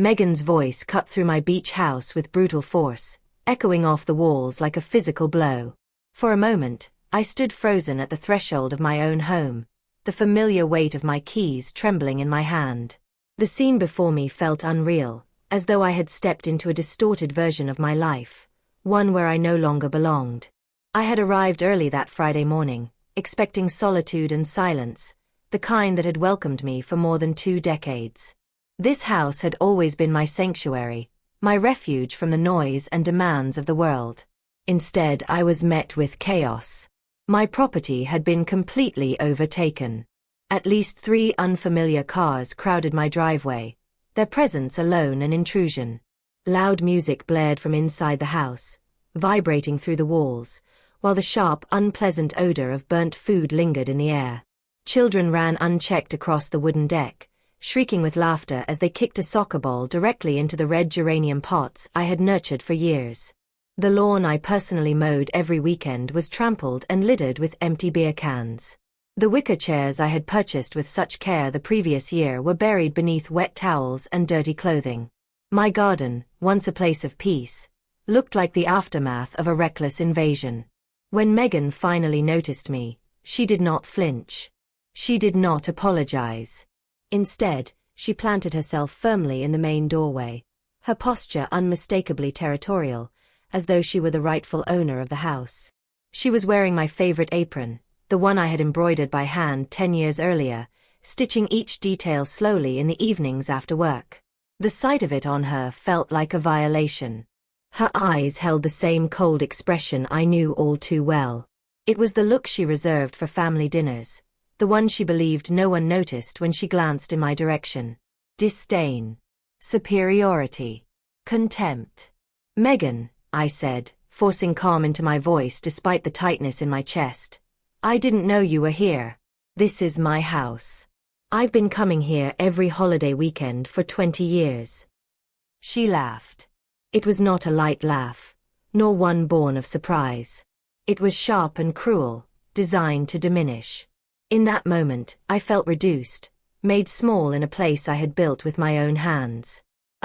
Megan's voice cut through my beach house with brutal force, echoing off the walls like a physical blow. For a moment, I stood frozen at the threshold of my own home, the familiar weight of my keys trembling in my hand. The scene before me felt unreal, as though I had stepped into a distorted version of my life, one where I no longer belonged. I had arrived early that Friday morning, expecting solitude and silence, the kind that had welcomed me for more than 2 decades. This house had always been my sanctuary, my refuge from the noise and demands of the world. Instead, I was met with chaos. My property had been completely overtaken. At least 3 unfamiliar cars crowded my driveway, their presence alone an intrusion. Loud music blared from inside the house, vibrating through the walls, while the sharp, unpleasant odor of burnt food lingered in the air. Children ran unchecked across the wooden deck, shrieking with laughter as they kicked a soccer ball directly into the red geranium pots I had nurtured for years. The lawn I personally mowed every weekend was trampled and littered with empty beer cans. The wicker chairs I had purchased with such care the previous year were buried beneath wet towels and dirty clothing. My garden, once a place of peace, looked like the aftermath of a reckless invasion. When Megan finally noticed me, she did not flinch. She did not apologize. Instead, she planted herself firmly in the main doorway, her posture unmistakably territorial, as though she were the rightful owner of the house. She was wearing my favorite apron, the one I had embroidered by hand 10 years earlier, stitching each detail slowly in the evenings after work. The sight of it on her felt like a violation. Her eyes held the same cold expression I knew all too well. It was the look she reserved for family dinners, the one she believed no one noticed when she glanced in my direction. Disdain. Superiority. Contempt. "Megan," I said, forcing calm into my voice despite the tightness in my chest. "I didn't know you were here. This is my house. I've been coming here every holiday weekend for 20 years. She laughed. It was not a light laugh, nor one born of surprise. It was sharp and cruel, designed to diminish. In that moment, I felt reduced, made small in a place I had built with my own hands.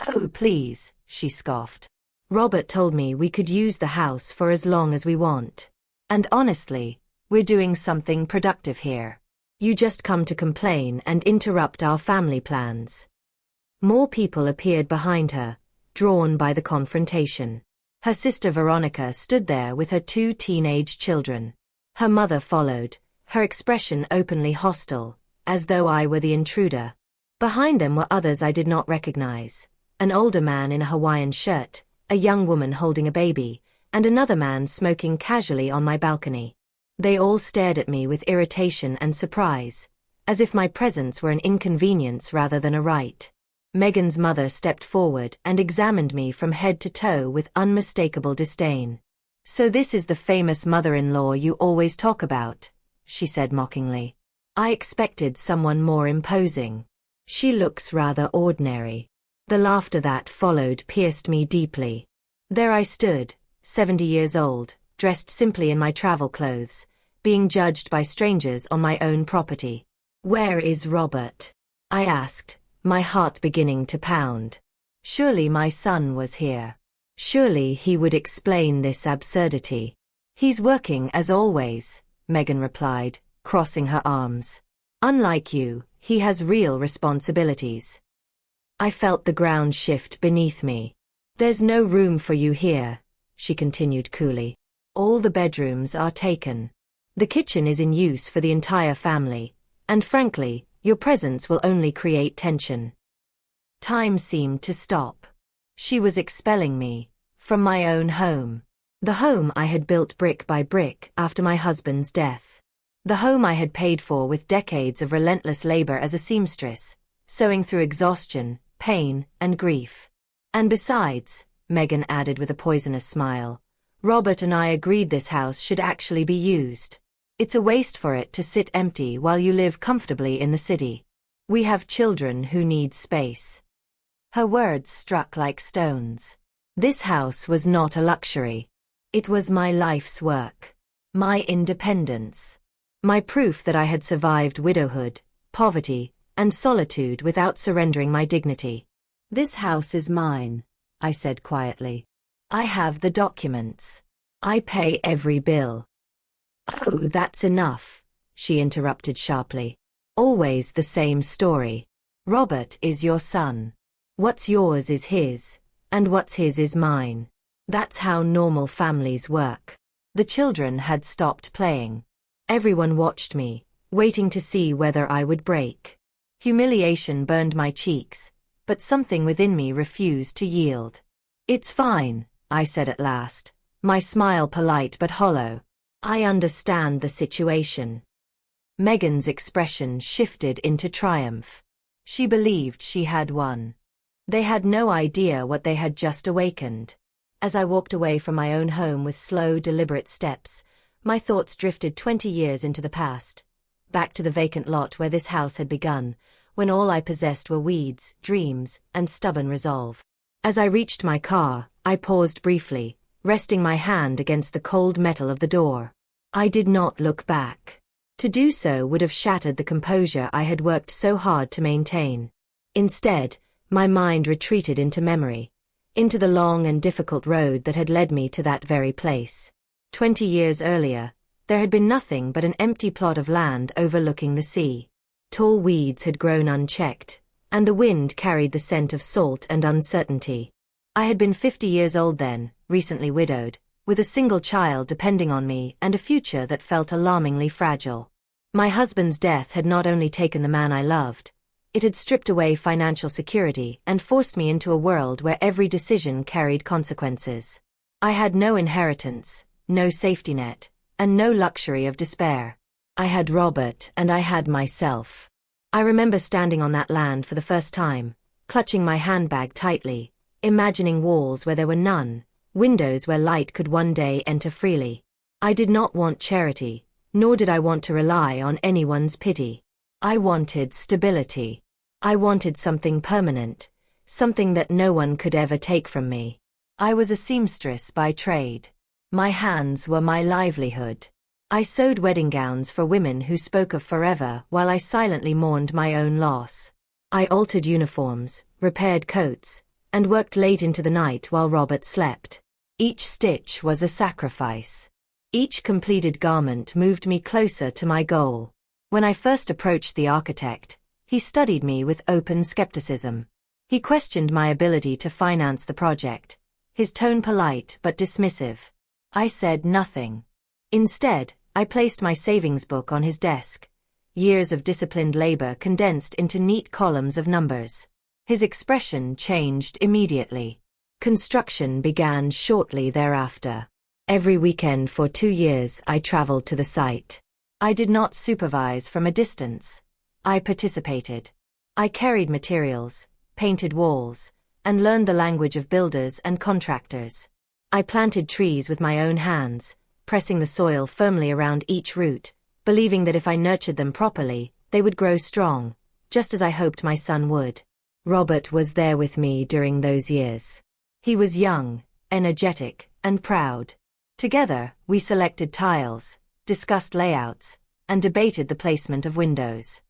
"Oh, please," she scoffed. "Robert told me we could use the house for as long as we want. And honestly, we're doing something productive here. You just come to complain and interrupt our family plans." More people appeared behind her, drawn by the confrontation. Her sister Veronica stood there with her 2 teenage children. Her mother followed, her expression openly hostile, as though I were the intruder. Behind them were others I did not recognize, an older man in a Hawaiian shirt, a young woman holding a baby, and another man smoking casually on my balcony. They all stared at me with irritation and surprise, as if my presence were an inconvenience rather than a right. Megan's mother stepped forward and examined me from head to toe with unmistakable disdain. "So this is the famous mother-in-law you always talk about," she said mockingly. "I expected someone more imposing. She looks rather ordinary." The laughter that followed pierced me deeply. There I stood, 70 years old, dressed simply in my travel clothes, being judged by strangers on my own property. "Where is Robert?" I asked, my heart beginning to pound. Surely my son was here. Surely he would explain this absurdity. "He's working as always," Megan replied, crossing her arms. "Unlike you, he has real responsibilities." I felt the ground shift beneath me. "There's no room for you here," she continued coolly. "All the bedrooms are taken. The kitchen is in use for the entire family, and frankly, your presence will only create tension." Time seemed to stop. She was expelling me from my own home. The home I had built brick by brick after my husband's death. The home I had paid for with decades of relentless labor as a seamstress, sewing through exhaustion, pain, and grief. "And besides," Megan added with a poisonous smile, "Robert and I agreed this house should actually be used. It's a waste for it to sit empty while you live comfortably in the city. We have children who need space." Her words struck like stones. This house was not a luxury. It was my life's work. My independence. My proof that I had survived widowhood, poverty, and solitude without surrendering my dignity. "This house is mine," I said quietly. "I have the documents. I pay every bill." "Oh, that's enough," she interrupted sharply. "Always the same story. Robert is your son. What's yours is his, and what's his is mine. That's how normal families work." The children had stopped playing. Everyone watched me, waiting to see whether I would break. Humiliation burned my cheeks, but something within me refused to yield. "It's fine," I said at last, my smile polite but hollow. "I understand the situation." Megan's expression shifted into triumph. She believed she had won. They had no idea what they had just awakened. As I walked away from my own home with slow, deliberate steps, my thoughts drifted 20 years into the past, back to the vacant lot where this house had begun, when all I possessed were weeds, dreams, and stubborn resolve. As I reached my car, I paused briefly, resting my hand against the cold metal of the door. I did not look back. To do so would have shattered the composure I had worked so hard to maintain. Instead, my mind retreated into memory, into the long and difficult road that had led me to that very place. 20 years earlier, there had been nothing but an empty plot of land overlooking the sea. Tall weeds had grown unchecked, and the wind carried the scent of salt and uncertainty. I had been 50 years old then, recently widowed, with a single child depending on me and a future that felt alarmingly fragile. My husband's death had not only taken the man I loved, it had stripped away financial security and forced me into a world where every decision carried consequences. I had no inheritance, no safety net, and no luxury of despair. I had Robert and I had myself. I remember standing on that land for the first time, clutching my handbag tightly, imagining walls where there were none, windows where light could one day enter freely. I did not want charity, nor did I want to rely on anyone's pity. I wanted stability. I wanted something permanent, something that no one could ever take from me. I was a seamstress by trade. My hands were my livelihood. I sewed wedding gowns for women who spoke of forever while I silently mourned my own loss. I altered uniforms, repaired coats, and worked late into the night while Robert slept. Each stitch was a sacrifice. Each completed garment moved me closer to my goal. When I first approached the architect, he studied me with open skepticism. He questioned my ability to finance the project, his tone polite but dismissive. I said nothing. Instead, I placed my savings book on his desk, years of disciplined labor condensed into neat columns of numbers. His expression changed immediately. Construction began shortly thereafter. Every weekend for 2 years I traveled to the site. I did not supervise from a distance. I participated. I carried materials, painted walls, and learned the language of builders and contractors. I planted trees with my own hands, pressing the soil firmly around each root, believing that if I nurtured them properly, they would grow strong, just as I hoped my son would. Robert was there with me during those years. He was young, energetic, and proud. Together, we selected tiles, discussed layouts, and debated the placement of windows.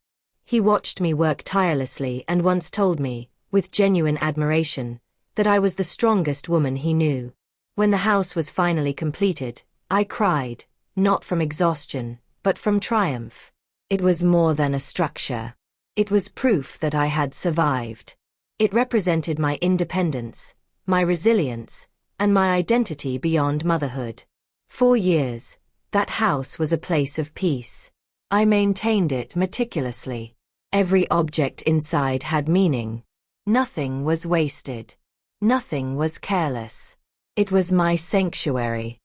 He watched me work tirelessly and once told me, with genuine admiration, that I was the strongest woman he knew. When the house was finally completed, I cried, not from exhaustion, but from triumph. It was more than a structure. It was proof that I had survived. It represented my independence, my resilience, and my identity beyond motherhood. 4 years, that house was a place of peace. I maintained it meticulously. Every object inside had meaning. Nothing was wasted. Nothing was careless. It was my sanctuary.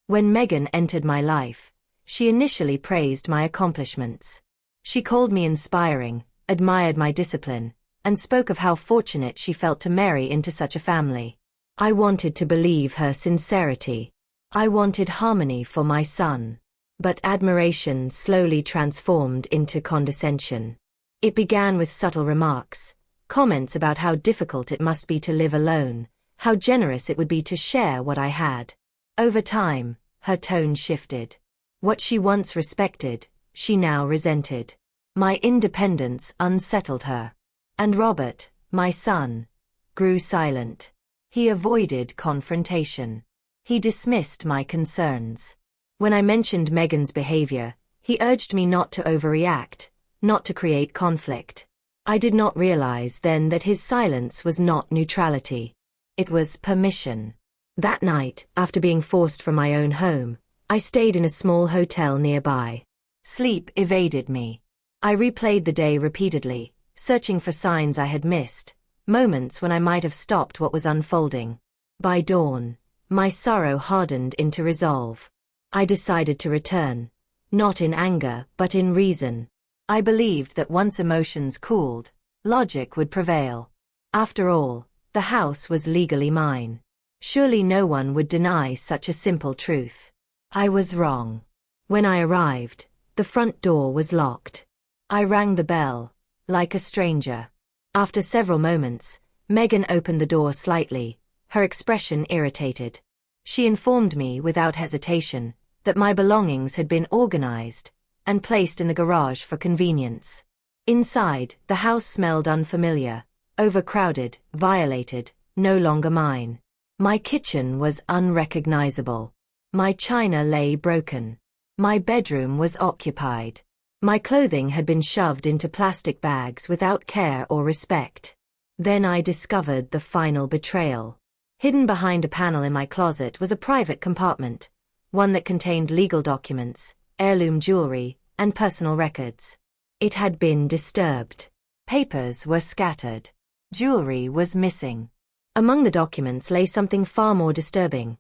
When Megan entered my life, she initially praised my accomplishments. She called me inspiring, admired my discipline, and spoke of how fortunate she felt to marry into such a family. I wanted to believe her sincerity. I wanted harmony for my son. But admiration slowly transformed into condescension. It began with subtle remarks, comments about how difficult it must be to live alone, how generous it would be to share what I had. Over time, her tone shifted. What she once respected, she now resented. My independence unsettled her. And Robert, my son, grew silent. He avoided confrontation. He dismissed my concerns. When I mentioned Megan's behavior, he urged me not to overreact, not to create conflict. I did not realize then that his silence was not neutrality. It was permission. That night, after being forced from my own home, I stayed in a small hotel nearby. Sleep evaded me. I replayed the day repeatedly, searching for signs I had missed, moments when I might have stopped what was unfolding. By dawn, my sorrow hardened into resolve. I decided to return, not in anger but in reason. I believed that once emotions cooled, logic would prevail. After all, the house was legally mine. Surely no one would deny such a simple truth. I was wrong. When I arrived, the front door was locked. I rang the bell, like a stranger. After several moments, Megan opened the door slightly, her expression irritated. She informed me without hesitation that my belongings had been organized and placed in the garage for convenience. Inside, the house smelled unfamiliar, overcrowded, violated, no longer mine. My kitchen was unrecognizable. My china lay broken. My bedroom was occupied. My clothing had been shoved into plastic bags without care or respect. Then I discovered the final betrayal. Hidden behind a panel in my closet was a private compartment, one that contained legal documents, heirloom jewelry, and personal records. It had been disturbed. Papers were scattered. Jewelry was missing. Among the documents lay something far more disturbing.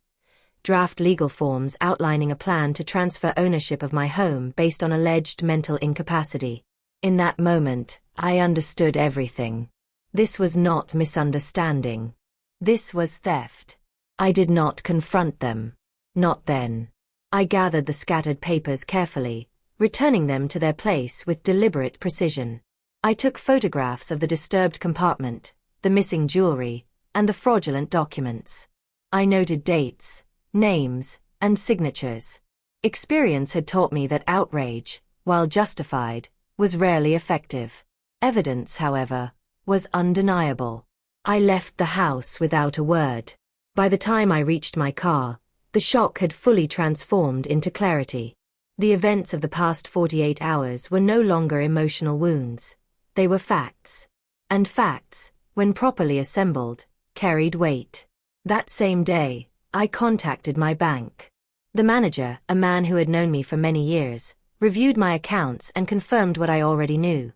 Draft legal forms outlining a plan to transfer ownership of my home based on alleged mental incapacity. In that moment, I understood everything. This was not misunderstanding. This was theft. I did not confront them. Not then. I gathered the scattered papers carefully, returning them to their place with deliberate precision. I took photographs of the disturbed compartment, the missing jewelry, and the fraudulent documents. I noted dates, names, and signatures. Experience had taught me that outrage, while justified, was rarely effective. Evidence, however, was undeniable. I left the house without a word. By the time I reached my car, the shock had fully transformed into clarity. The events of the past 48 hours were no longer emotional wounds. They were facts. And facts, when properly assembled, carried weight. That same day, I contacted my bank. The manager, a man who had known me for many years, reviewed my accounts and confirmed what I already knew.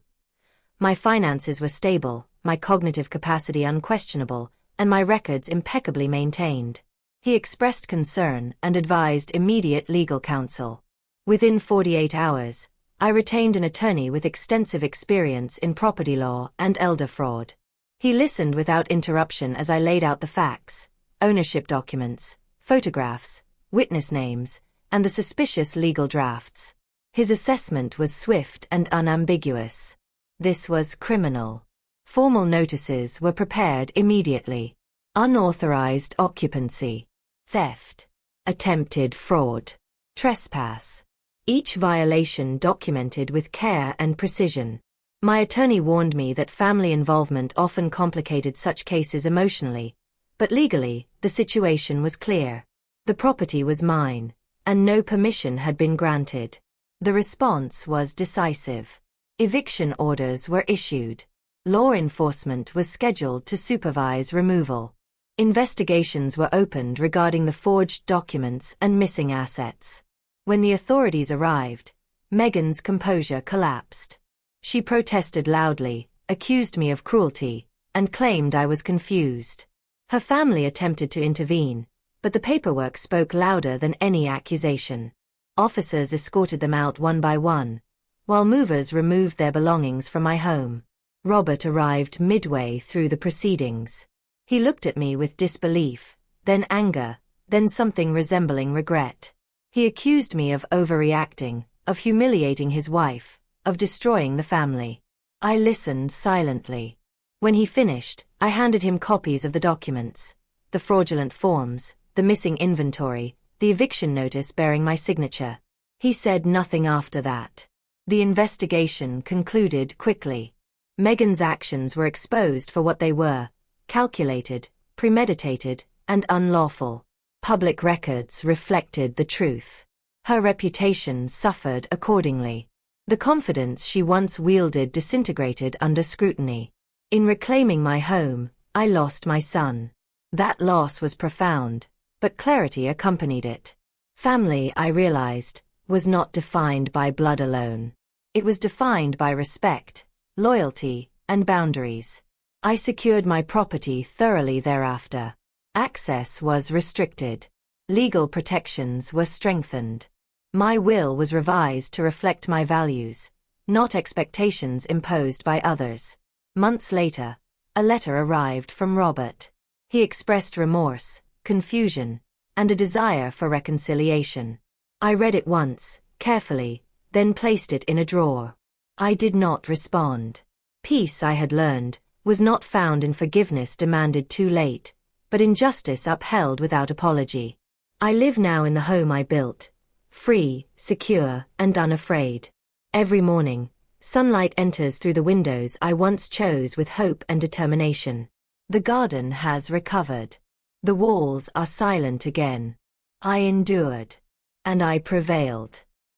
My finances were stable, my cognitive capacity unquestionable, and my records impeccably maintained. He expressed concern and advised immediate legal counsel. Within 48 hours, I retained an attorney with extensive experience in property law and elder fraud. He listened without interruption as I laid out the facts, ownership documents, photographs, witness names, and the suspicious legal drafts. His assessment was swift and unambiguous. This was criminal. Formal notices were prepared immediately. Unauthorized occupancy, theft, attempted fraud, trespass. Each violation documented with care and precision. My attorney warned me that family involvement often complicated such cases emotionally, but legally, the situation was clear. The property was mine, and no permission had been granted. The response was decisive. Eviction orders were issued. Law enforcement was scheduled to supervise removal. Investigations were opened regarding the forged documents and missing assets. When the authorities arrived, Megan's composure collapsed. She protested loudly, accused me of cruelty, and claimed I was confused. Her family attempted to intervene, but the paperwork spoke louder than any accusation. Officers escorted them out one by one, while movers removed their belongings from my home. Robert arrived midway through the proceedings. He looked at me with disbelief, then anger, then something resembling regret. He accused me of overreacting, of humiliating his wife, of destroying the family. I listened silently. When he finished, I handed him copies of the documents, the fraudulent forms, the missing inventory, the eviction notice bearing my signature. He said nothing after that. The investigation concluded quickly. Megan's actions were exposed for what they were, calculated, premeditated, and unlawful. Public records reflected the truth. Her reputation suffered accordingly. The confidence she once wielded disintegrated under scrutiny. In reclaiming my home, I lost my son. That loss was profound, but clarity accompanied it. Family, I realized, was not defined by blood alone. It was defined by respect, loyalty, and boundaries. I secured my property thoroughly thereafter. Access was restricted. Legal protections were strengthened. My will was revised to reflect my values, not expectations imposed by others. Months later, a letter arrived from Robert. He expressed remorse, confusion, and a desire for reconciliation. I read it once, carefully, then placed it in a drawer. I did not respond. Peace, I had learned, was not found in forgiveness demanded too late, but in justice upheld without apology. I live now in the home I built, free, secure, and unafraid. Every morning, sunlight enters through the windows I once chose with hope and determination. The garden has recovered. The walls are silent again. I endured. And I prevailed.